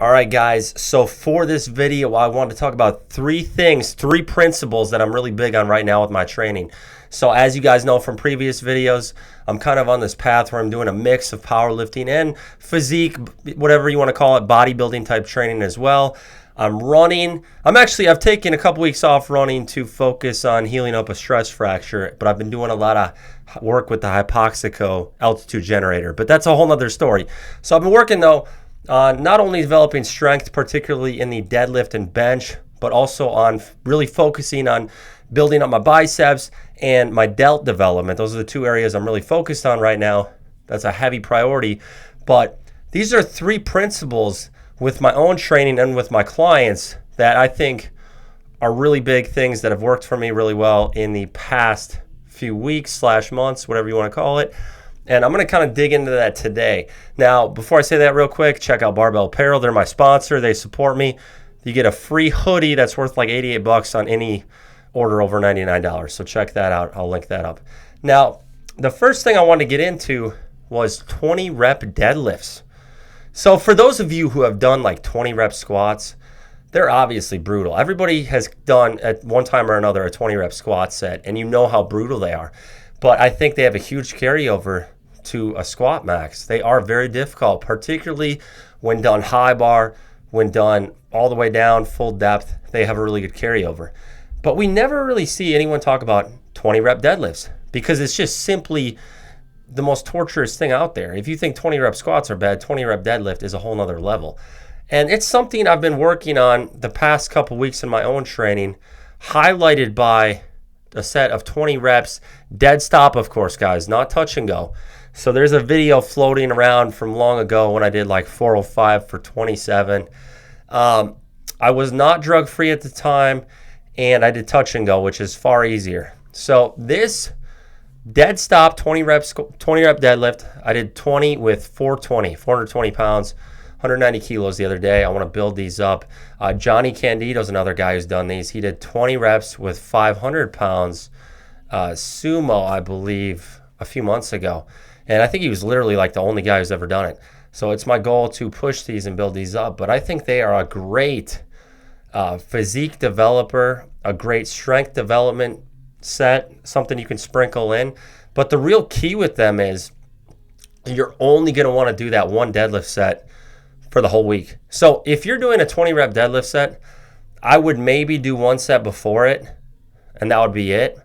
All right, guys. So for this video, I wanted to talk about three principles that I'm really big on right now with my training. So as you guys know from previous videos, I'm kind of on this path where I'm doing a mix of powerlifting and physique, whatever you want to call it, bodybuilding type training as well. I'm running. I've taken a couple weeks off running to focus on healing up a stress fracture, but I've been doing a lot of work with the Hypoxico altitude generator, but that's a whole nother story. So I've been working though on not only developing strength, particularly in the deadlift and bench, but also on really focusing on building up my biceps and my delt development. Those are the two areas I'm really focused on right now. That's a heavy priority. But these are three principles with my own training and with my clients that I think are really big things that have worked for me really well in the past few weeks / months, whatever you want to call it. And I'm going to kind of dig into that today. Now, before I say that real quick, check out Barbell Apparel. They're my sponsor. They support me. You get a free hoodie that's worth like $88 on any order over $99. So check that out. I'll link that up. Now, the first thing I wanted to get into was 20 rep deadlifts. So for those of you who have done like 20 rep squats, they're obviously brutal. Everybody has done at one time or another a 20 rep squat set, and you know how brutal they are. But I think they have a huge carryover to a squat max. They are very difficult, particularly when done high bar, when done all the way down, full depth, they have a really good carryover. But we never really see anyone talk about 20 rep deadlifts because it's just simply the most torturous thing out there. If you think 20 rep squats are bad, 20 rep deadlift is a whole nother level. And it's something I've been working on the past couple weeks in my own training, highlighted by a set of 20 reps, dead stop, of course, guys, not touch and go. So there's a video floating around from long ago when I did like 405 for 27. I was not drug free at the time, and I did touch and go, which is far easier. So this dead stop 20 rep deadlift, I did 20 with 420 pounds, 190 kilos the other day. I want to build these up. Johnny Candido's another guy who's done these. He did 20 reps with 500 pounds sumo, I believe, a few months ago. And I think he was literally like the only guy who's ever done it. So it's my goal to push these and build these up. But I think they are a great physique developer, a great strength development set, something you can sprinkle in. But the real key with them is you're only going to want to do that one deadlift set for the whole week. So if you're doing a 20 rep deadlift set, I would maybe do one set before it, and that would be it.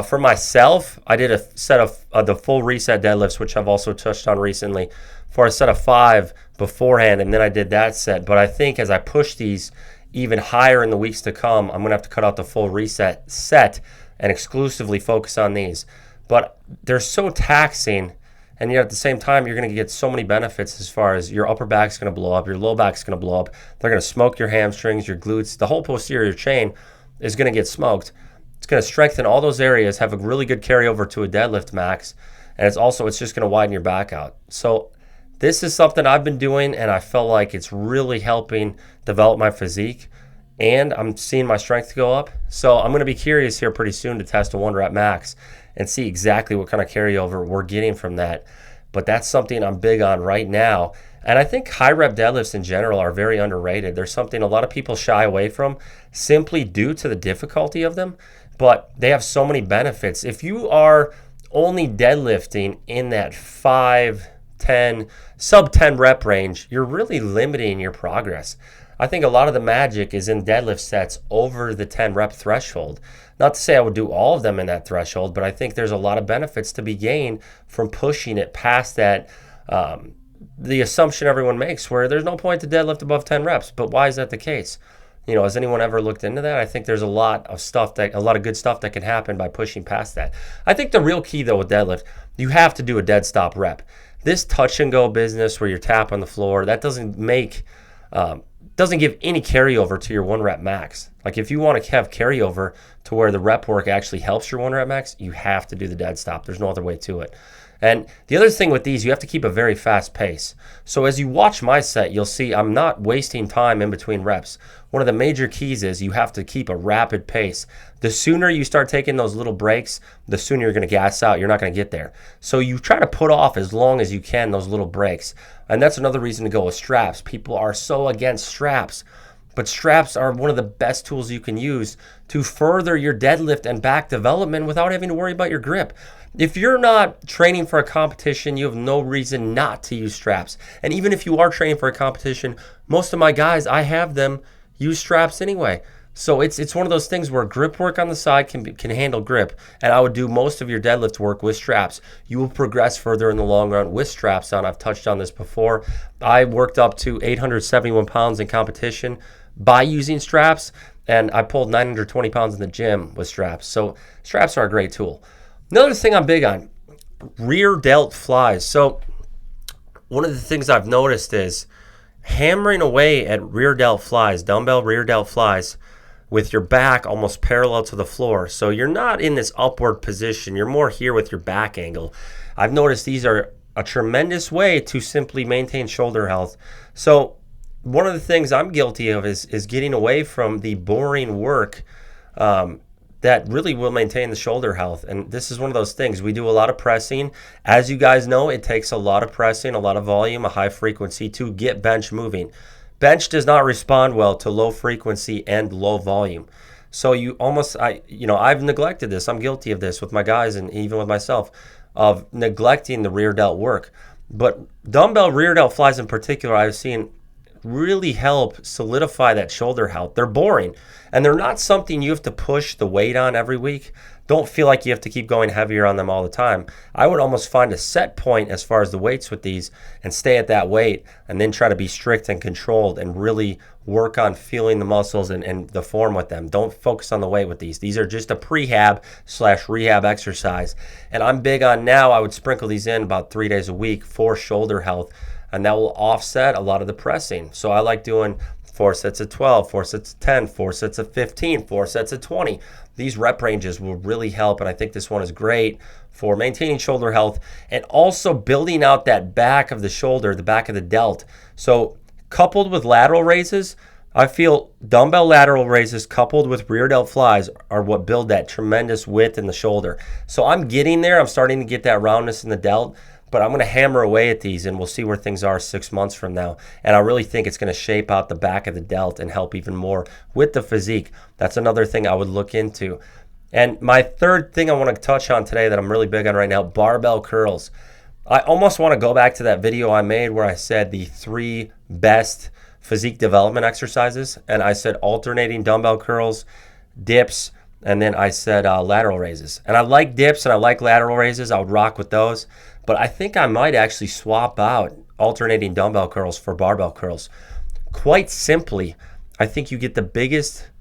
For myself, I did a set of the full reset deadlifts, which I've also touched on recently, for a set of 5 beforehand, and then I did that set. But I think as I push these even higher in the weeks to come, I'm going to have to cut out the full reset set and exclusively focus on these. But they're so taxing, and yet at the same time, you're going to get so many benefits as far as your upper back's going to blow up, your low back's going to blow up. They're going to smoke your hamstrings, your glutes. The whole posterior chain is going to get smoked. It's going to strengthen all those areas, have a really good carryover to a deadlift max, and it's just going to widen your back out. So this is something I've been doing, and I felt like it's really helping develop my physique, and I'm seeing my strength go up. So I'm going to be curious here pretty soon to test a 1 rep max and see exactly what kind of carryover we're getting from that. But that's something I'm big on right now. And I think high rep deadlifts in general are very underrated. There's something a lot of people shy away from simply due to the difficulty of them, but they have so many benefits. If you are only deadlifting in that 5, 10, sub 10 rep range, you're really limiting your progress. I think a lot of the magic is in deadlift sets over the 10 rep threshold. Not to say I would do all of them in that threshold, but I think there's a lot of benefits to be gained from pushing it past that, the assumption everyone makes where there's no point to deadlift above 10 reps. But why is that the case? You know, has anyone ever looked into that? I think there's a lot of good stuff that can happen by pushing past that. I think the real key though with deadlift, you have to do a dead stop rep. This touch and go business where you're tapping the floor, that doesn't give any carryover to your 1 rep max. Like if you want to have carryover to where the rep work actually helps your 1 rep max, you have to do the dead stop. There's no other way to it. And the other thing with these, you have to keep a very fast pace. So as you watch my set, you'll see I'm not wasting time in between reps. One of the major keys is you have to keep a rapid pace. The sooner you start taking those little breaks, the sooner you're going to gas out. You're not going to get there. So you try to put off as long as you can those little breaks. And that's another reason to go with straps. People are so against straps. But straps are one of the best tools you can use to further your deadlift and back development without having to worry about your grip. If you're not training for a competition, you have no reason not to use straps. And even if you are training for a competition, most of my guys, I have them use straps anyway. So it's one of those things where grip work on the side can handle grip, and I would do most of your deadlift work with straps. You will progress further in the long run with straps on. I've touched on this before. I worked up to 871 pounds in competition by using straps, and I pulled 920 pounds in the gym with straps. So straps are a great tool. Another thing I'm big on, rear delt flies. So one of the things I've noticed is hammering away at rear delt flies, dumbbell rear delt flies, with your back almost parallel to the floor. So you're not in this upward position. You're more here with your back angle. I've noticed these are a tremendous way to simply maintain shoulder health. So one of the things I'm guilty of is getting away from the boring work that really will maintain the shoulder health. And this is one of those things. We do a lot of pressing. As you guys know, it takes a lot of pressing, a lot of volume, a high frequency to get bench moving. Bench does not respond well to low frequency and low volume. So I've neglected this. I'm guilty of this with my guys and even with myself, of neglecting the rear delt work. But dumbbell rear delt flies in particular, I've seen really help solidify that shoulder health. They're boring, and they're not something you have to push the weight on every week. Don't feel like you have to keep going heavier on them all the time. I would almost find a set point as far as the weights with these and stay at that weight, and then try to be strict and controlled and really work on feeling the muscles and the form with them. Don't focus on the weight with these. These are just a prehab/rehab exercise. And I'm big on now, I would sprinkle these in about 3 days a week for shoulder health, and that will offset a lot of the pressing. So I like doing 4 sets of 12, 4 sets of 10, 4 sets of 15, 4 sets of 20. These rep ranges will really help, and I think this one is great for maintaining shoulder health and also building out that back of the shoulder, the back of the delt. So coupled with lateral raises, I feel dumbbell lateral raises coupled with rear delt flies are what build that tremendous width in the shoulder. So I'm getting there. I'm starting to get that roundness in the delt. But I'm going to hammer away at these, and we'll see where things are 6 months from now. And I really think it's going to shape out the back of the delt and help even more with the physique. That's another thing I would look into. And my third thing I want to touch on today that I'm really big on right now, barbell curls. I almost want to go back to that video I made where I said the 3 best physique development exercises. And I said alternating dumbbell curls, dips, and then I said lateral raises. And I like dips and I like lateral raises. I would rock with those. But I think I might actually swap out alternating dumbbell curls for barbell curls. Quite simply, I think you get the biggest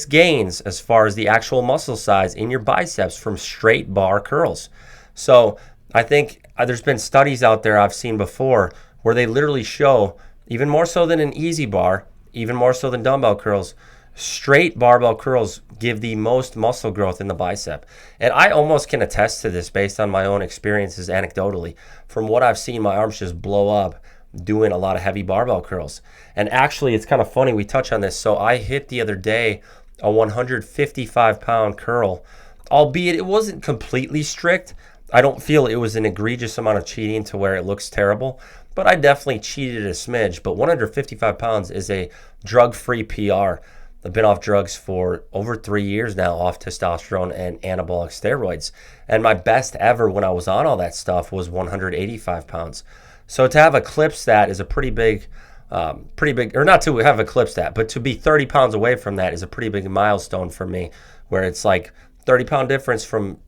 gains as far as the actual muscle size in your biceps from straight bar curls. So I think there's been studies out there I've seen before where they literally show, even more so than an easy bar, even more so than dumbbell curls, straight barbell curls give the most muscle growth in the bicep. And I almost can attest to this based on my own experiences anecdotally. From what I've seen, my arms just blow up doing a lot of heavy barbell curls. And actually, it's kind of funny we touch on this. So I hit the other day a 155-pound curl, albeit it wasn't completely strict. I don't feel it was an egregious amount of cheating to where it looks terrible, but I definitely cheated a smidge. But 155 pounds is a drug-free PR. I've been off drugs for over 3 years now, off testosterone and anabolic steroids. And my best ever when I was on all that stuff was 185 pounds. So to have eclipsed that is a pretty big, or not to have eclipsed that, but to be 30 pounds away from that is a pretty big milestone for me, where it's like 30-pound difference from,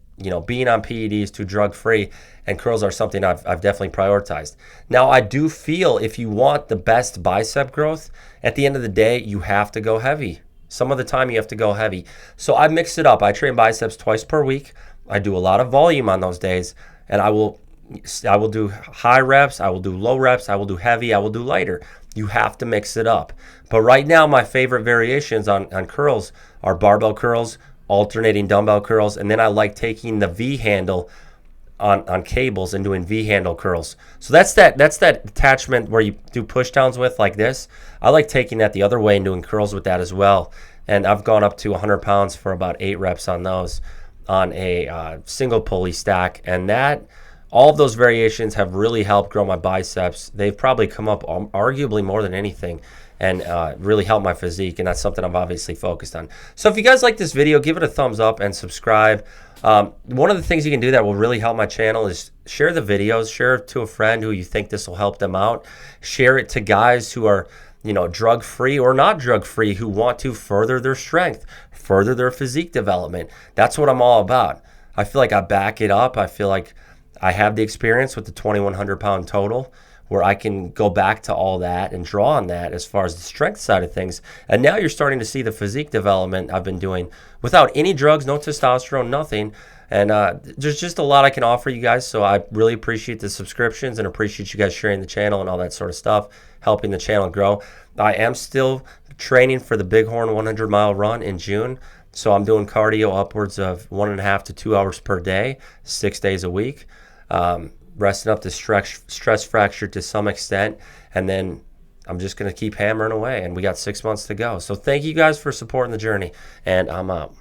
being on PEDs to drug-free, and curls are something I've definitely prioritized. Now, I do feel if you want the best bicep growth, at the end of the day, you have to go heavy. Some of the time you have to go heavy. So I mix it up. I train biceps twice per week. I do a lot of volume on those days, and I will do high reps, I will do low reps, I will do heavy, I will do lighter. You have to mix it up. But right now, my favorite variations on curls are barbell curls, alternating dumbbell curls, and then I like taking the V handle on cables and doing V-handle curls. So that's that attachment where you do push downs with, like this. I like taking that the other way and doing curls with that as well. And I've gone up to 100 pounds for about 8 reps on those on a single pulley stack. And that, all of those variations have really helped grow my biceps. They've probably come up arguably more than anything, and really helped my physique, and that's something I've obviously focused on. So if you guys like this video, give it a thumbs up and subscribe. One of the things you can do that will really help my channel is share the videos, share it to a friend who you think this will help them out. Share it to guys who are, you know, drug-free or not drug-free, who want to further their strength, further their physique development. That's what I'm all about. I feel like I back it up. I feel like I have the experience with the 2,100 pound total, where I can go back to all that and draw on that as far as the strength side of things. And now you're starting to see the physique development I've been doing without any drugs, no testosterone, nothing. And there's just a lot I can offer you guys. So I really appreciate the subscriptions and appreciate you guys sharing the channel and all that sort of stuff, helping the channel grow. I am still training for the Bighorn 100-mile run in June. So I'm doing cardio upwards of 1.5 to 2 hours per day, 6 days a week. Resting up the stress fracture to some extent, and then I'm just going to keep hammering away, and we got 6 months to go. So thank you guys for supporting the journey, and I'm out.